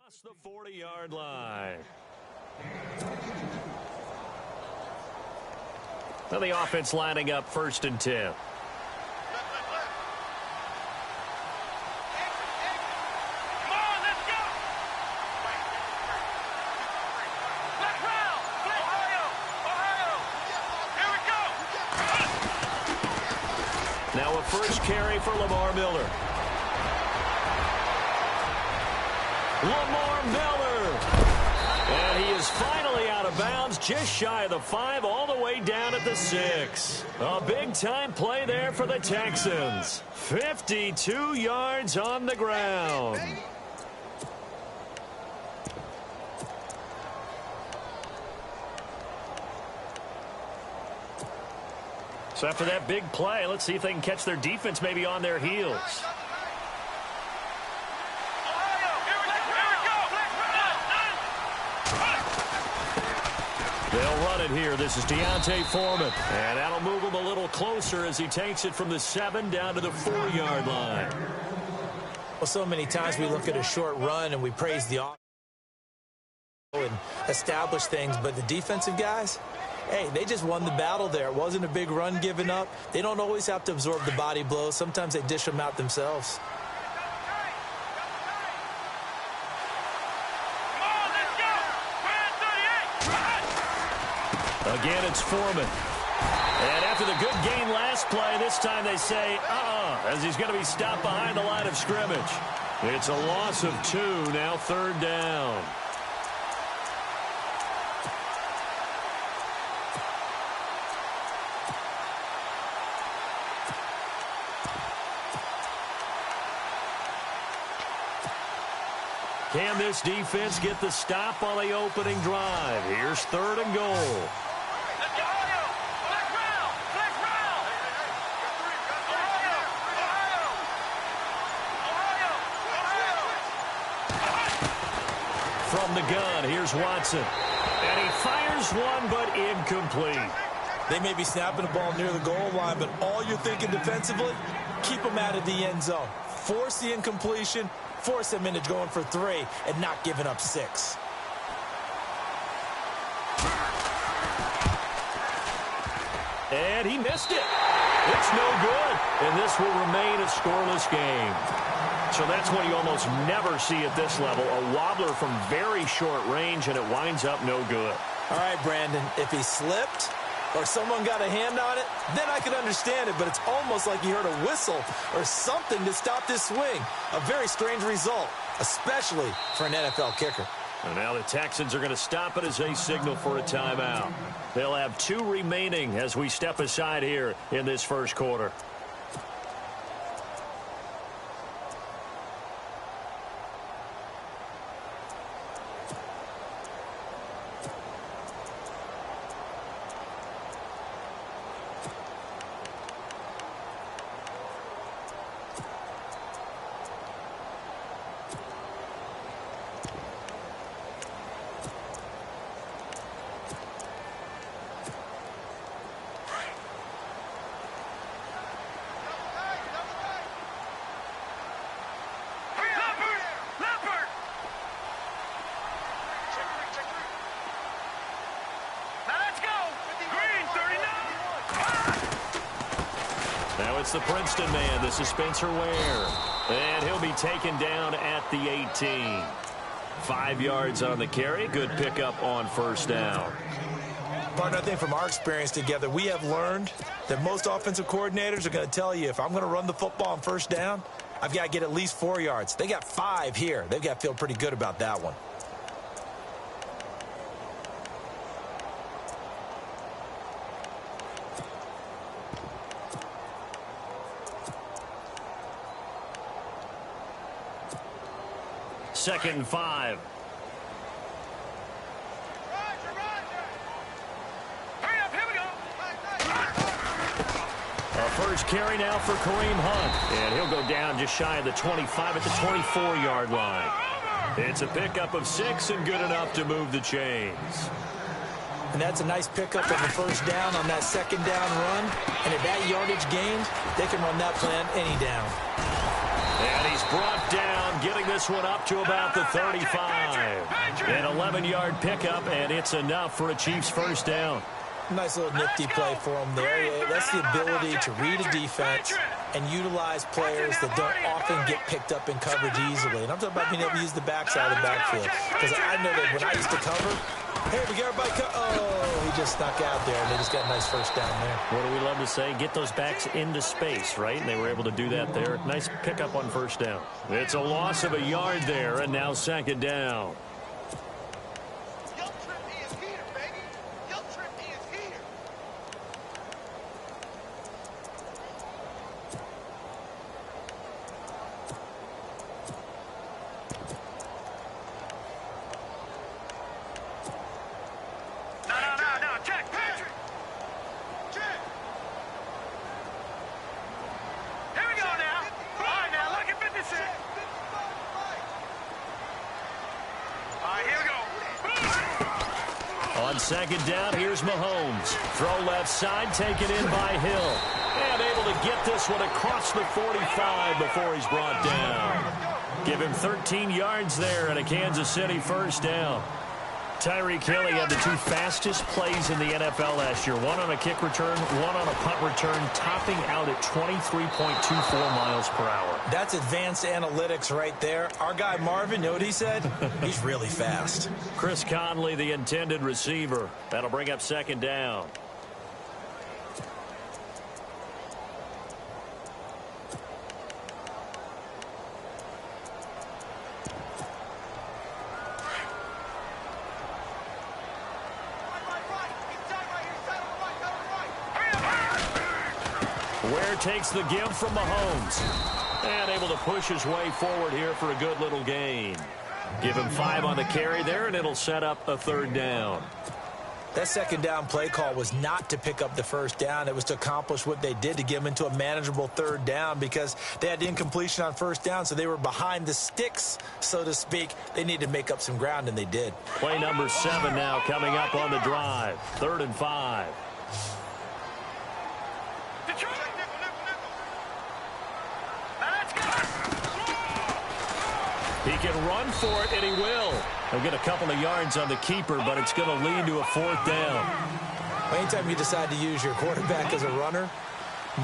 across the 40-yard line. Now the offense lining up 1st and 10. Now a first carry for Lamar Miller. Lamar Miller. And he is finally out of bounds, just shy of the 5, all the way down at the 6. A big-time play there for the Texans. 52 yards on the ground. So after that big play, let's see if they can catch their defense maybe on their heels. They'll run it here. This is D'Onta Foreman. And that'll move him a little closer as he takes it from the 7 down to the 4-yard line. Well, so many times we look at a short run and we praise the offense and establish things, but the defensive guys, hey, they just won the battle there. It wasn't a big run given up. They don't always have to absorb the body blows. Sometimes they dish them out themselves. Again, it's Foreman. And after the good gain last play, this time they say, as he's going to be stopped behind the line of scrimmage. It's a loss of 2, now 3rd down. Can this defense get the stop on the opening drive? Here's 3rd and goal. From the gun, here's Watson. And he fires one, but incomplete. They may be snapping the ball near the goal line, but all you're thinking defensively, keep them out of the end zone. Force the incompletion, force them into going for 3, and not giving up 6. And he missed it. It's no good. And this will remain a scoreless game. So that's what you almost never see at this level. A wobbler from very short range, and it winds up no good. All right, Brandon, if he slipped or someone got a hand on it, then I could understand it, but it's almost like you heard a whistle or something to stop this swing. A very strange result, especially for an NFL kicker. And now the Texans are going to stop it as they signal for a timeout. They'll have 2 remaining as we step aside here in this first quarter. It's the Princeton man. This is Spencer Ware. And he'll be taken down at the 18. 5 yards on the carry. Good pickup on 1st down. Partner, I think from our experience together, we have learned that most offensive coordinators are going to tell you, if I'm going to run the football on 1st down, I've got to get at least 4 yards. They got 5 here. They've got to feel pretty good about that one. Second and 5. A first carry now for Kareem Hunt. And he'll go down just shy of the 25 at the 24-yard line. It's a pickup of 6 and good enough to move the chains. And that's a nice pickup of the 1st down on that 2nd down run. And at that yardage gained, they can run that play on any down. And he's brought down getting this one up to about the 35. An 11-yard pickup, and it's enough for a Chiefs first down. Nice little nifty play for him there. That's the ability to read a defense and utilize players that don't often get picked up in coverage easily. And I'm talking about being able to use the backside of the backfield. Because I know that when I used to cover, hey, we got everybody he just snuck out there, and they just got a nice first down there. What do we love to say? Get those backs into space, right? And they were able to do that there. Nice pickup on first down. It's a loss of a yard there, and now second down. Second down, here's Mahomes. Throw left side, taken in by Hill. And able to get this one across the 45 before he's brought down. Give him 13 yards there and a Kansas City first down. Tyreek Hill, he had the two fastest plays in the NFL last year. One on a kick return, one on a punt return, topping out at 23.24 miles per hour. That's advanced analytics right there. Our guy Marvin, you know what he said? He's really fast. Chris Conley, the intended receiver. That'll bring up second down. Ware takes the give from Mahomes. And able to push his way forward here for a good little gain. Give him 5 on the carry there, and it'll set up a third down. That second down play call was not to pick up the first down. It was to accomplish what they did, to get them into a manageable third down, because they had the incompletion on first down, so they were behind the sticks, so to speak. They needed to make up some ground, and they did. Play number 7 now coming up on the drive. 3rd and 5. He can run for it, and he will. He'll get a couple of yards on the keeper, but it's going to lead to a 4th down. Anytime you decide to use your quarterback as a runner,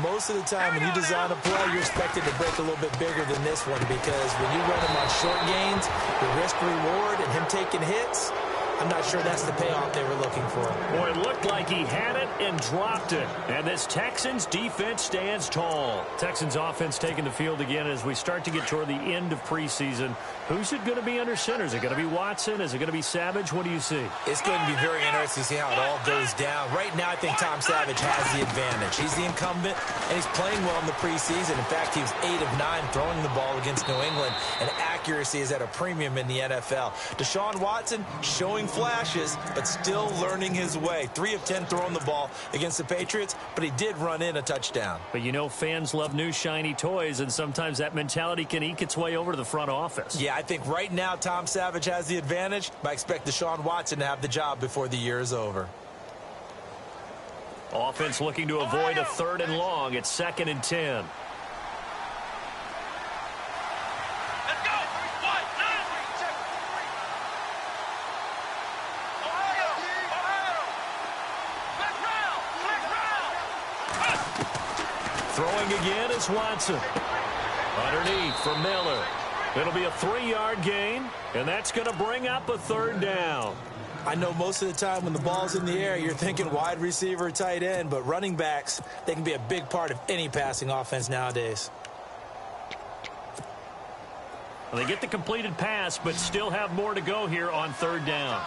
most of the time when you design a play, you're expected to break a little bit bigger than this one, because when you run him on short gains, the risk-reward and him taking hits, I'm not sure that's the payoff they were looking for. Boy, it looked like he had it and dropped it. And this Texans defense stands tall. Texans offense taking the field again as we start to get toward the end of preseason. Who's it going to be under center? Is it going to be Watson? Is it going to be Savage? What do you see? It's going to be very interesting to see how it all goes down. Right now, I think Tom Savage has the advantage. He's the incumbent, and he's playing well in the preseason. In fact, he was 8 of 9 throwing the ball against New England, and accuracy is at a premium in the NFL. Deshaun Watson showing flashes, but still learning his way. 3 of 10 throwing the ball against the Patriots, but he did run in a touchdown. But you know, fans love new shiny toys, and sometimes that mentality can eke its way over to the front office. Yeah, I think right now Tom Savage has the advantage, but I expect Deshaun Watson to have the job before the year is over. Offense looking to avoid a 3rd and long. It's 2nd and 10. Throwing again is Watson. Underneath for Miller. It'll be a 3-yard gain, and that's going to bring up a 3rd down. I know most of the time when the ball's in the air, you're thinking wide receiver, tight end, but running backs, they can be a big part of any passing offense nowadays. Well, they get the completed pass, but still have more to go here on 3rd down.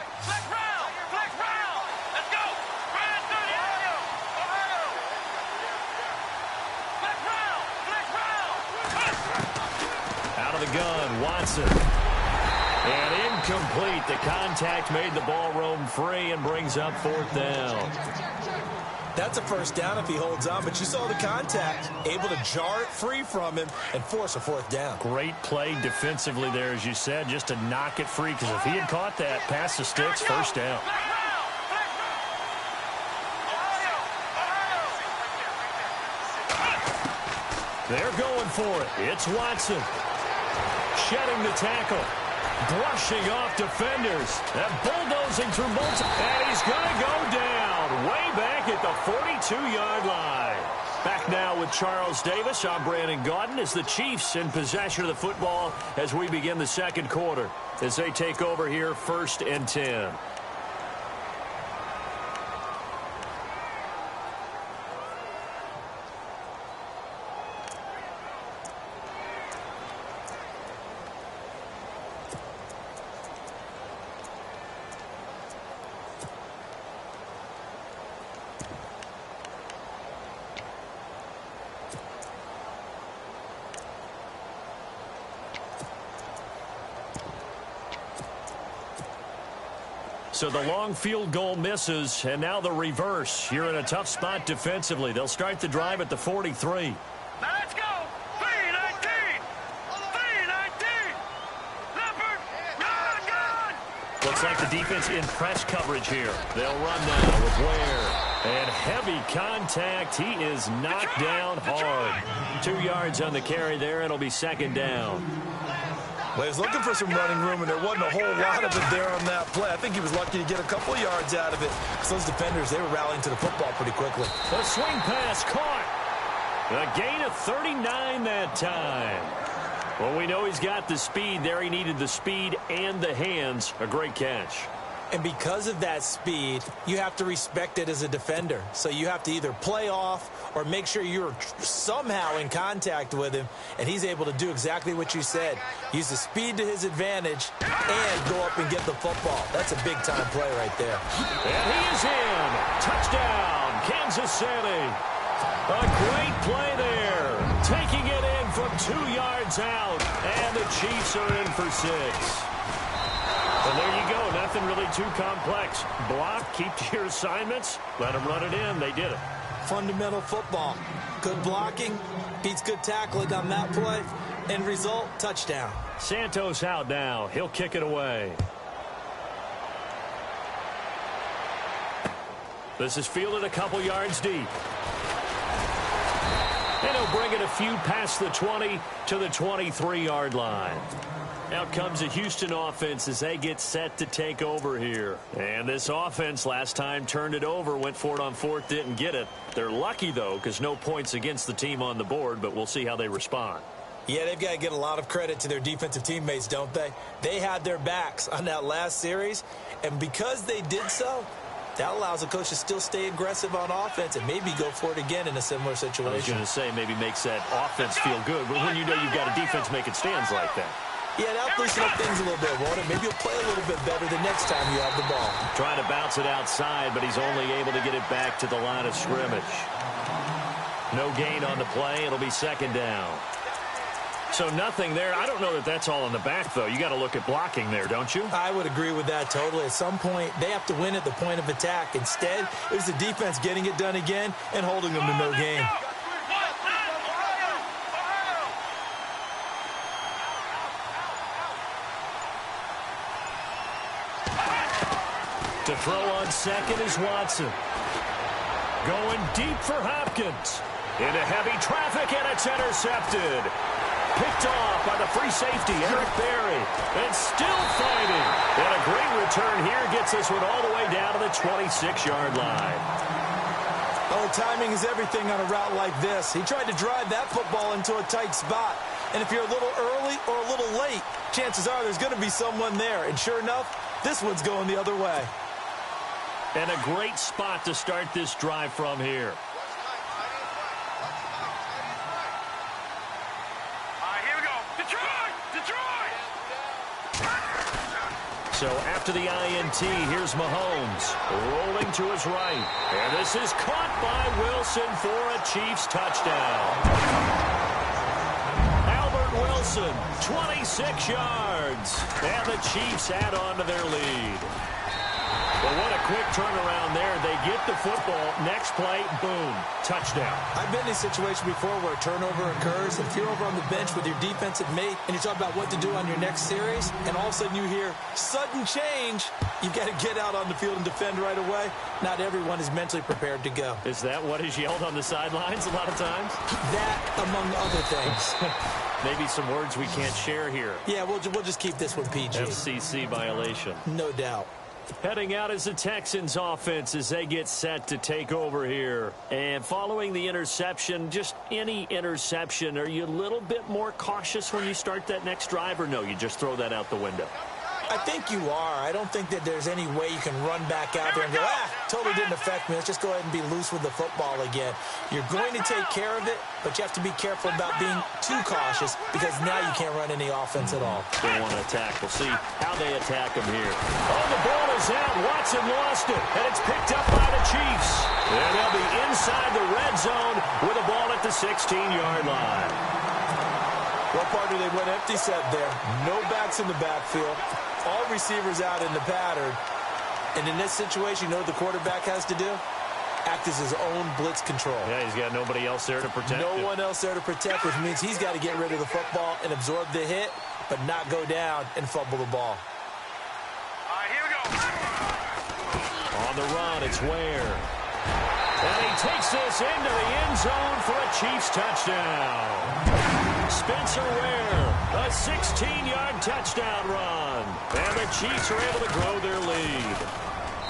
Out of the gun, Watson. And incomplete. The contact made the ball roam free and brings up 4th down. That's a first down if he holds on, but you saw the contact, able to jar it free from him and force a 4th down. Great play defensively there, as you said, just to knock it free, because if he had caught that, past the sticks, first down. They're going for it. It's Watson. shedding the tackle. Brushing off defenders. And bulldozing through multiple. And he's going to go down way back at the 42-yard line. Back now with Charles Davis. I'm Brandon Gaudin as the Chiefs in possession of the football as we begin the second quarter. As they take over here, 1st and 10. So the long field goal misses, and now the reverse. You're in a tough spot defensively. They'll start the drive at the 43. Now let's go. 319. 319. Leopard. Run. Looks like the defense in press coverage here. They'll run now with Ware. And heavy contact. He is knocked down hard. 2 yards on the carry there. It'll be 2nd down. Well, he was looking for some running room, and there wasn't a whole lot of it there on that play. I think he was lucky to get a couple of yards out of it because those defenders, they were rallying to the football pretty quickly. The swing pass caught. A gain of 39 that time. Well, we know he's got the speed there. He needed the speed and the hands. A great catch. And because of that speed, you have to respect it as a defender. So you have to either play off or make sure you're somehow in contact with him, and he's able to do exactly what you said. Use the speed to his advantage and go up and get the football. That's a big-time play right there. And he is in. Touchdown, Kansas City. A great play there. Taking it in from 2 yards out, and the Chiefs are in for 6. And there you go. Nothing really too complex. Block, keep to your assignments, let them run it in. They did it. Fundamental football. Good blocking, beats good tackling on that play. End result, touchdown. Santos out now. He'll kick it away. This is fielded a couple yards deep. And he'll bring it a few past the 20 to the 23-yard line. Out comes the Houston offense as they get set to take over here. And this offense last time turned it over, went for it on 4th, didn't get it. They're lucky, though, because no points against the team on the board, but we'll see how they respond. Yeah, they've got to get a lot of credit to their defensive teammates, don't they? They had their backs on that last series, and because they did so, that allows the coach to still stay aggressive on offense and maybe go for it again in a similar situation. I was going to say maybe makes that offense feel good, but when you know you've got a defense making stands like that. Yeah, that'll loosen up things a little bit, won't it? Maybe you'll play a little bit better the next time you have the ball. Trying to bounce it outside, but he's only able to get it back to the line of scrimmage. No gain on the play. It'll be 2nd down. So nothing there. I don't know that that's all in the back, though. You got to look at blocking there, don't you? I would agree with that totally. At some point, they have to win at the point of attack. Instead, it was the defense getting it done again and holding them to no gain. To throw on 2nd is Watson. Going deep for Hopkins. Into heavy traffic, and it's intercepted. Picked off by the free safety, Eric Berry. And still fighting. And a great return here gets this one all the way down to the 26-yard line. Oh, timing is everything on a route like this. He tried to drive that football into a tight spot. And if you're a little early or a little late, chances are there's going to be someone there. And sure enough, this one's going the other way. And a great spot to start this drive from here. Here we go. Detroit! Detroit! So after the INT, here's Mahomes rolling to his right. And this is caught by Wilson for a Chiefs touchdown. Albert Wilson, 26 yards. And the Chiefs add on to their lead. Well, what a quick turnaround there. They get the football. Next play, boom, touchdown. I've been in a situation before where a turnover occurs. If you're over on the bench with your defensive mate and you talk about what to do on your next series, and all of a sudden you hear sudden change, you've got to get out on the field and defend right away. Not everyone is mentally prepared to go. Is that what is yelled on the sidelines a lot of times? That, among other things. Maybe some words we can't share here. Yeah, we'll just keep this one PG. FCC violation. No doubt. Heading out is the Texans offense as they get set to take over here. And following the interception, just any interception, are you a little bit more cautious when you start that next drive, or no, you just throw that out the window? I think you are. I don't think that there's any way you can run back out there and go, totally didn't affect me. Let's just go ahead and be loose with the football again. You're going to take care of it, but you have to be careful about being too cautious because now you can't run any offense at all. They want to attack. We'll see how they attack them here. Oh, the ball is out. Watson lost it, and it's picked up by the Chiefs. And they'll be inside the red zone with the ball at the 16-yard line. What part do they went empty set there? No backs in the backfield. All receivers out in the pattern. And in this situation, you know what the quarterback has to do? Act as his own blitz control. Yeah, he's got nobody else there to protect him. No one else there to protect, which means he's got to get rid of the football and absorb the hit, but not go down and fumble the ball. All right, here we go. On the run, it's Ware. And he takes this into the end zone for a Chiefs touchdown. Spencer Ware, a 16-yard touchdown run. And the Chiefs are able to grow their lead.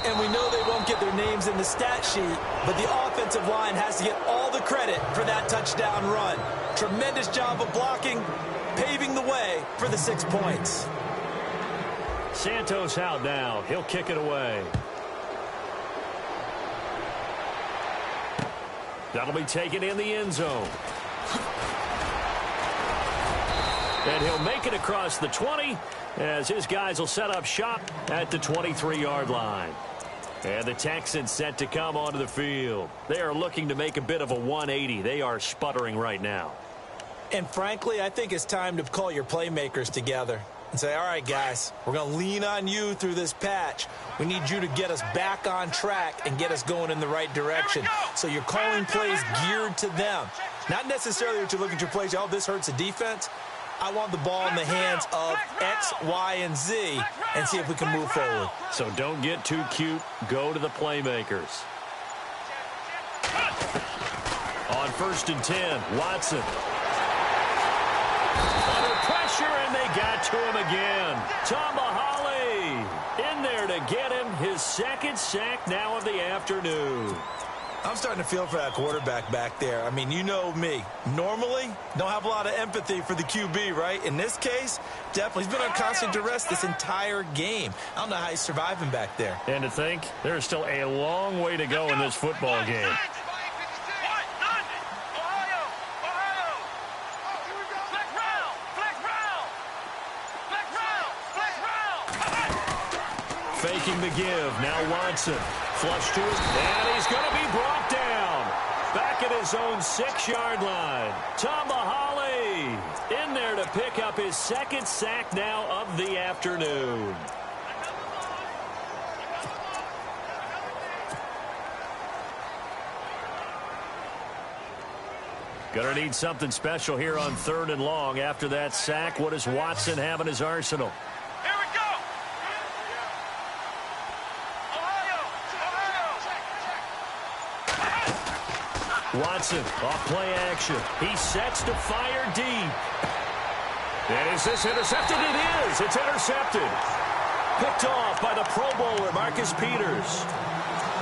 And we know they won't get their names in the stat sheet, but the offensive line has to get all the credit for that touchdown run. Tremendous job of blocking, paving the way for the 6 points. Santos out now. He'll kick it away. That'll be taken in the end zone. And he'll make it across the 20 as his guys will set up shop at the 23-yard line. And the Texans set to come onto the field. They are looking to make a bit of a 180. They are sputtering right now. And frankly, I think it's time to call your playmakers together and say, all right, guys, we're going to lean on you through this patch. We need you to get us back on track and get us going in the right direction. So you're calling plays geared to them. Not necessarily that you look at your plays, oh, this hurts the defense. I want the ball in the hands of X, Y, and Z and see if we can move forward. So don't get too cute. Go to the playmakers. On 1st and 10, Watson. Under pressure, and they got to him again. Tomahali in there to get him his second sack now of the afternoon. I'm starting to feel for that quarterback back there. I mean, you know me. Normally, don't have a lot of empathy for the QB, right? In this case, definitely. He's been on constant duress this entire game. I don't know how he's surviving back there. And to think, there's still a long way to go in this football game. Faking the give. Now Watson. Flush to his, and he's going to be brought down. Back at his own 6-yard line. Tomahali in there to pick up his second sack now of the afternoon. Going to need something special here on 3rd and long. After that sack, what does Watson have in his arsenal? Watson off play action. He sets to fire deep. And is this intercepted? It is. It's intercepted. Picked off by the Pro Bowler, Marcus Peters.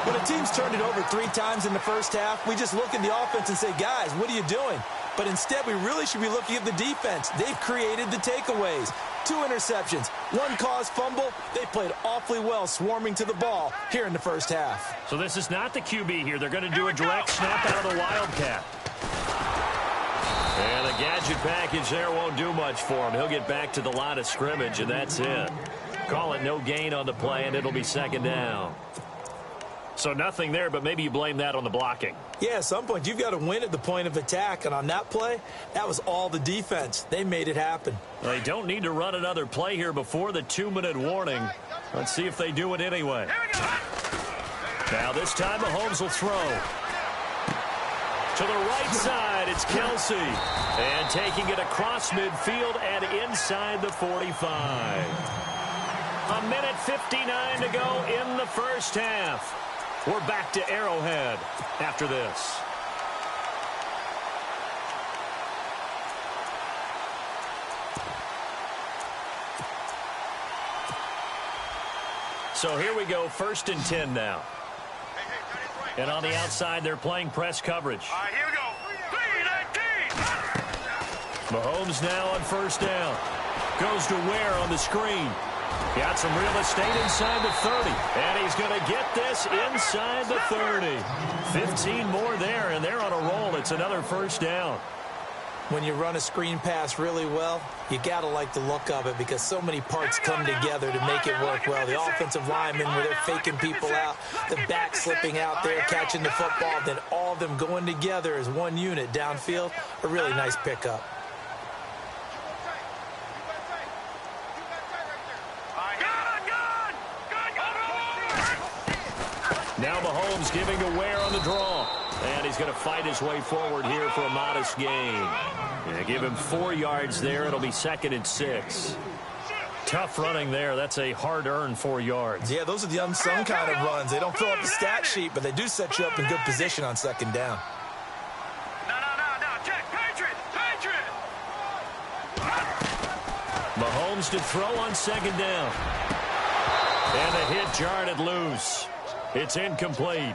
When a team's turned it over 3 times in the first half, we just look at the offense and say, guys, what are you doing? But instead, we really should be looking at the defense. They've created the takeaways. 2 interceptions, 1 caused fumble. They played awfully well swarming to the ball here in the first half. So this is not the QB here. They're going to do a direct snap out of the Wildcat. And the gadget package there won't do much for him. He'll get back to the line of scrimmage, and that's it. Call it no gain on the play, and it'll be 2nd down. So nothing there, but maybe you blame that on the blocking. Yeah, at some point, you've got to win at the point of attack. And on that play, that was all the defense. They made it happen. They don't need to run another play here before the 2-minute warning. Let's see if they do it anyway. Now this time, Mahomes will throw. To the right side, it's Kelsey. And taking it across midfield and inside the 45. 1:59 to go in the first half. We're back to Arrowhead after this. So here we go, 1st and 10 now. And on the outside, they're playing press coverage. All right, here we go. Mahomes now on 1st down. Goes to Ware on the screen. Got some real estate inside the 30. And he's going to get this inside the 30. 15 more there, and they're on a roll. It's another 1st down. When you run a screen pass really well, you got to like the look of it because so many parts come together to make it work well. The offensive linemen, where they're faking people out, the back slipping out there, catching the football, then all of them going together as one unit downfield. A really nice pickup. Now Mahomes giving to Ware on the draw. And he's going to fight his way forward here for a modest gain. Yeah, give him 4 yards there. It'll be 2nd and 6. Tough running there. That's a hard-earned 4 yards. Yeah, those are the unsung kind of runs. They don't fill up the stat sheet, but they do set you up in good position on 2nd down. No. Check. Patriot. Mahomes to throw on 2nd down. And the hit jarred it loose. It's incomplete.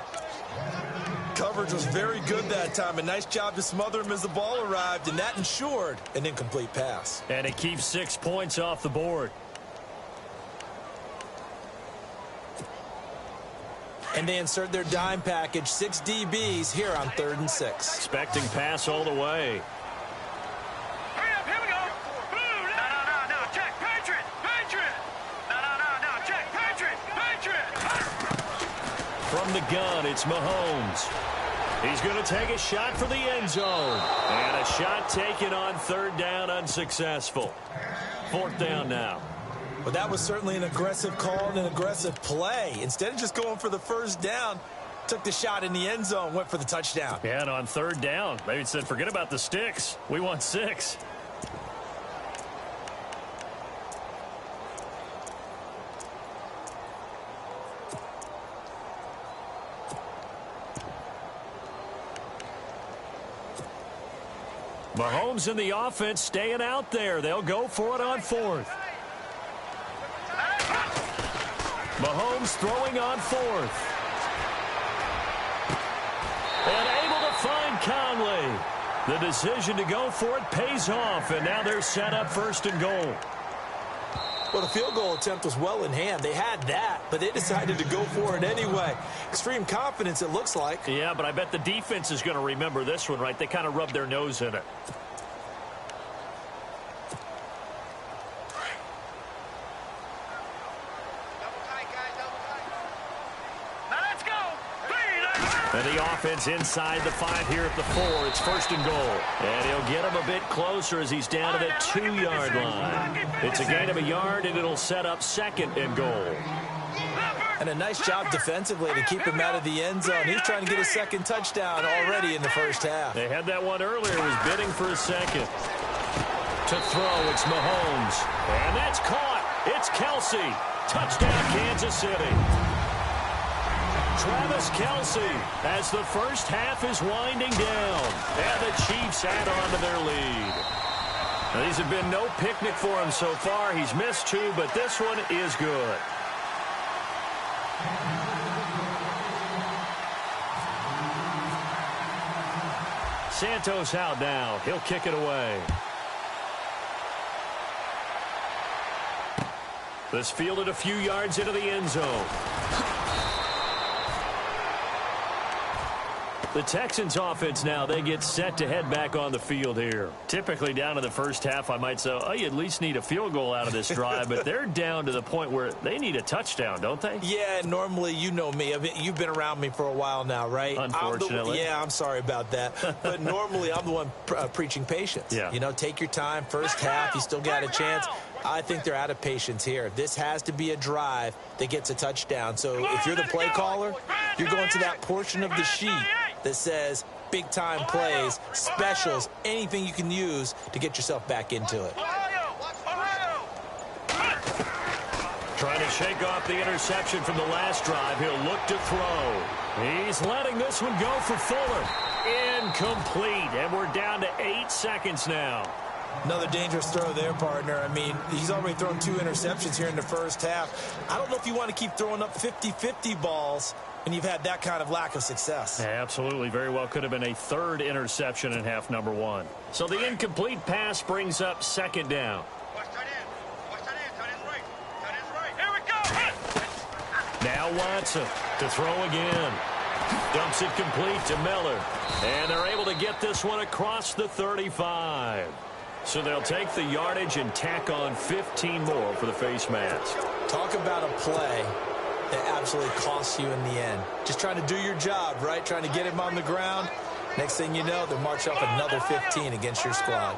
Coverage was very good that time. A nice job to smother him as the ball arrived, and that ensured an incomplete pass. And it keeps 6 points off the board. And they insert their dime package, 6 DBs here on 3rd and 6. Expecting pass all the way. Hurry up, here we go. No. Check. Patriot. No. Check. Patriot. From the gun, it's Mahomes. He's going to take a shot for the end zone. And a shot taken on 3rd down, unsuccessful. 4th down now. But that was certainly an aggressive call and an aggressive play. Instead of just going for the 1st down, took the shot in the end zone, went for the touchdown. Yeah, and on 3rd down, maybe said, forget about the sticks. We want 6. Mahomes and the offense staying out there. They'll go for it on 4th. Mahomes throwing on 4th. And able to find Conley. The decision to go for it pays off, and now they're set up 1st and goal. Well, the field goal attempt was well in hand. They had that, but they decided to go for it anyway. Extreme confidence, it looks like. Yeah, but I bet the defense is going to remember this one, right? They kind of rubbed their nose in it. And the offense inside the 5 here at the 4. It's 1st and goal. And he'll get him a bit closer as he's down to the 2-yard line. It's a gain of a yard, and it'll set up 2nd and goal. And a nice job defensively to keep him out of the end zone. He's trying to get a 2nd touchdown already in the 1st half. They had that one earlier. Was bidding for a 2nd. To throw, it's Mahomes. And that's caught. It's Kelce. Touchdown, Kansas City. Travis Kelce as the 1st half is winding down. And the Chiefs add on to their lead. Now, these have been no picnic for him so far. He's missed 2, but this one is good. Santos out now. He'll kick it away. This fielded a few yards into the end zone. The Texans offense now, they get set to head back on the field here. Typically down to the 1st half, I might say, oh, you at least need a field goal out of this drive, but they're down to the point where they need a touchdown, don't they? Yeah, normally, you know me. You've been around me for a while now, right? Unfortunately. I'm sorry about that. But normally, I'm the one preaching patience. Yeah. You know, take your time. 1st half, you still got a chance. I think they're out of patience here. This has to be a drive that gets a touchdown. So if you're the play caller, you're going to that portion of the sheet that says big-time plays, specials, anything you can use to get yourself back into it. Trying to shake off the interception from the last drive. He'll look to throw. He's letting this one go for Fuller. Incomplete, and we're down to 8 seconds now. Another dangerous throw there, partner. I mean, he's already thrown 2 interceptions here in the first half. I don't know if you want to keep throwing up 50-50 balls when you've had that kind of lack of success. Yeah, absolutely. Very well could have been a 3rd interception in half number 1. So the incomplete pass brings up 2nd down. Watch that in. Watch that in. Tight end right. Tight end's right. Here we go. Now Watson to throw again. Dumps it complete to Miller. And they're able to get this one across the 35. So they'll take the yardage and tack on 15 more for the face mask. Talk about a play that absolutely costs you in the end. Just trying to do your job, right? Trying to get him on the ground. Next thing you know, they'll march up another 15 against your squad.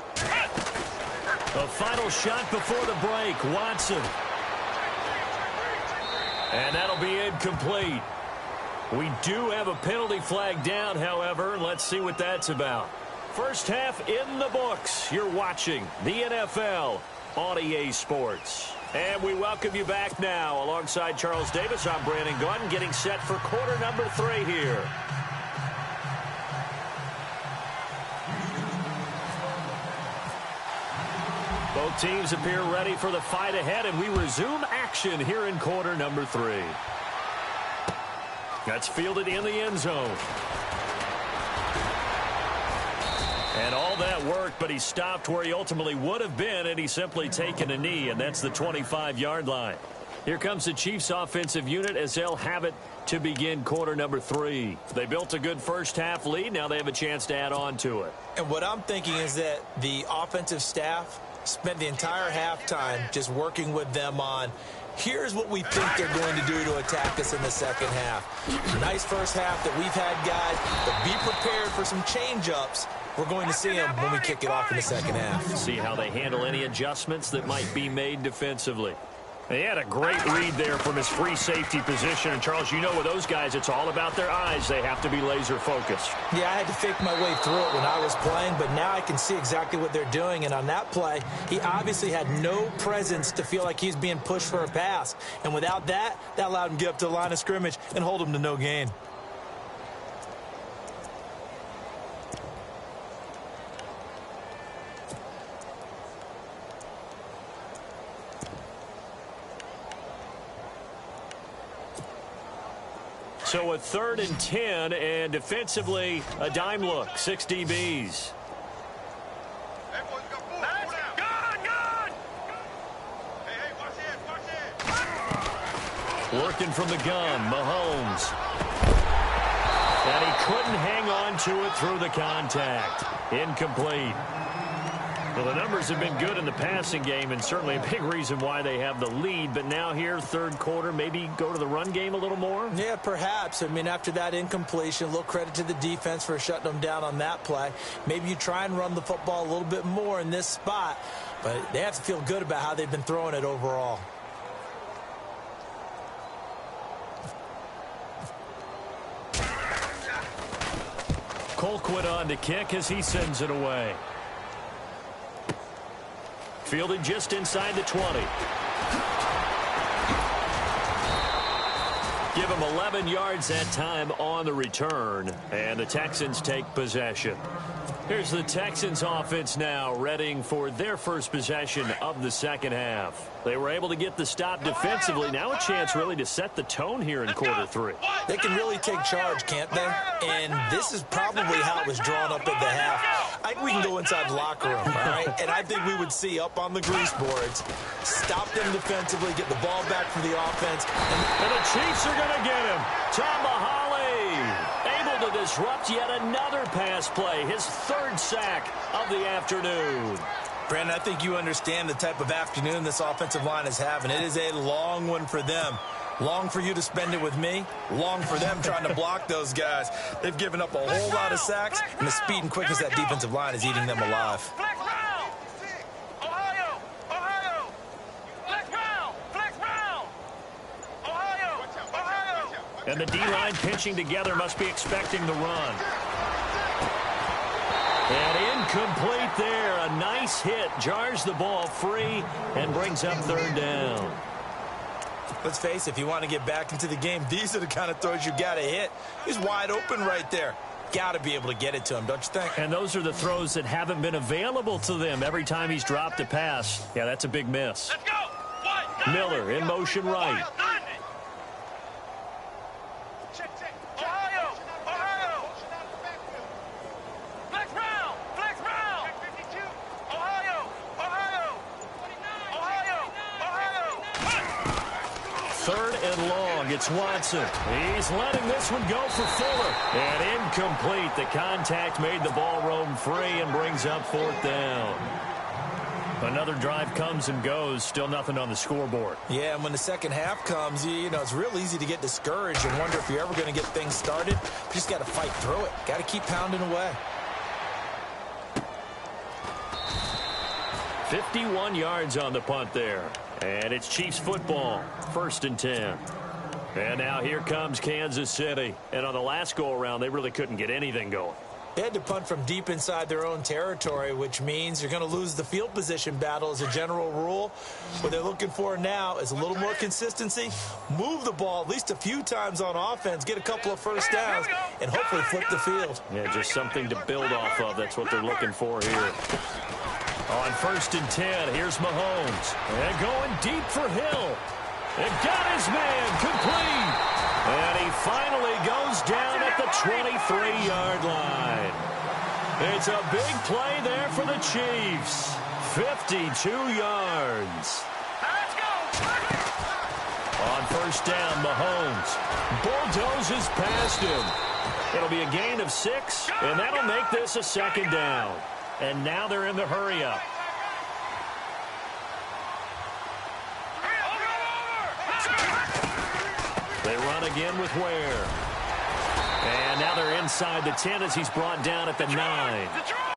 A final shot before the break. Watson. And that'll be incomplete. We do have a penalty flag down, however, and let's see what that's about. First half in the books. You're watching the NFL on EA Sports. And we welcome you back now. Alongside Charles Davis, I'm Brandon Gaudin, getting set for quarter number 3 here. Both teams appear ready for the fight ahead, and we resume action here in quarter number 3. That's fielded in the end zone. And all that worked, but he stopped where he ultimately would have been, and he's simply taken a knee, and that's the 25-yard line. Here comes the Chiefs offensive unit as they'll have it to begin quarter number 3. They built a good first half lead. Now they have a chance to add on to it. And what I'm thinking is that the offensive staff spent the entire halftime just working with them on, here's what we think they're going to do to attack us in the second half. Nice first half that we've had, guys, but be prepared for some change-ups. We're going to see them when we kick it off in the second half. See how they handle any adjustments that might be made defensively. He had a great read there from his free safety position. And, Charles, you know with those guys, it's all about their eyes. They have to be laser-focused. Yeah, I had to fake my way through it when I was playing, but now I can see exactly what they're doing. And on that play, he obviously had no presence to feel like he's being pushed for a pass. And without that, that allowed him to get up to the line of scrimmage and hold him to no gain. So a 3rd and 10, and defensively, a dime look, 6 DBs. Hey, boys, got four. Good. Hey, watch it. Working from the gun, Mahomes. And he couldn't hang on to it through the contact. Incomplete. Well, the numbers have been good in the passing game, and certainly a big reason why they have the lead. But now here, third quarter, maybe go to the run game a little more? Yeah, perhaps. I mean, after that incompletion, a little credit to the defense for shutting them down on that play. Maybe you try and run the football a little bit more in this spot. But they have to feel good about how they've been throwing it overall. Colquitt on to kick as he sends it away. Fielded just inside the 20. Give him 11 yards that time on the return, and the Texans take possession. Here's the Texans offense now, readying for their first possession of the second half. They were able to get the stop defensively. Now a chance really to set the tone here in quarter 3. They can really take charge, can't they? And this is probably how it was drawn up at the half. I think we can go inside the locker room, all right? And I think we would see up on the grease boards, stop them defensively, get the ball back for the offense. And the Chiefs are going to get him. Tomahawk able to disrupt yet another pass play, his 3rd sack of the afternoon. Brandon, I think you understand the type of afternoon this offensive line is having. It is a long one for them. Long for you to spend it with me. Long for them trying to block those guys. They've given up a whole lot of sacks, and the speed and quickness of that defensive line is eating them alive. Flex round. Ohio. Flex round. Ohio. And the D-line pinching together must be expecting the run. And incomplete there. A nice hit. Jars the ball free and brings up 3rd down. Let's face it, if you want to get back into the game, these are the kind of throws you got to hit. He's wide open right there. got to be able to get it to him, don't you think? And those are the throws that haven't been available to them every time he's dropped a pass. Yeah, that's a big miss. Let's go. Miller in motion right. Ohio. Flex round. Ohio. Third and long. It's Watson. He's letting this one go for Fuller. And incomplete. The contact made the ball roam free and brings up fourth down. Another drive comes and goes. Still nothing on the scoreboard. Yeah, and when the second half comes, you know, it's real easy to get discouraged and wonder if you're ever going to get things started. You just got to fight through it. Got to keep pounding away. 51 yards on the punt there. And it's Chiefs football. 1st and 10. And now here comes Kansas City. And on the last go-around, they really couldn't get anything going. They had to punt from deep inside their own territory, which means you're going to lose the field position battle as a general rule. What they're looking for now is a little more consistency, move the ball at least a few times on offense, get a couple of first downs, and hopefully flip the field. Yeah, just something to build off of. That's what they're looking for here. On 1st and 10, here's Mahomes. And going deep for Hill. And got his man complete. And he finally goes down at the 23-yard line. It's a big play there for the Chiefs. 52 yards. Let's go. On 1st down, Mahomes bulldozes past him. It'll be a gain of 6, and that'll make this a 2nd down. And now they're in the hurry-up. They run again with Ware. And now they're inside the 10 as he's brought down at the 9. Detroit!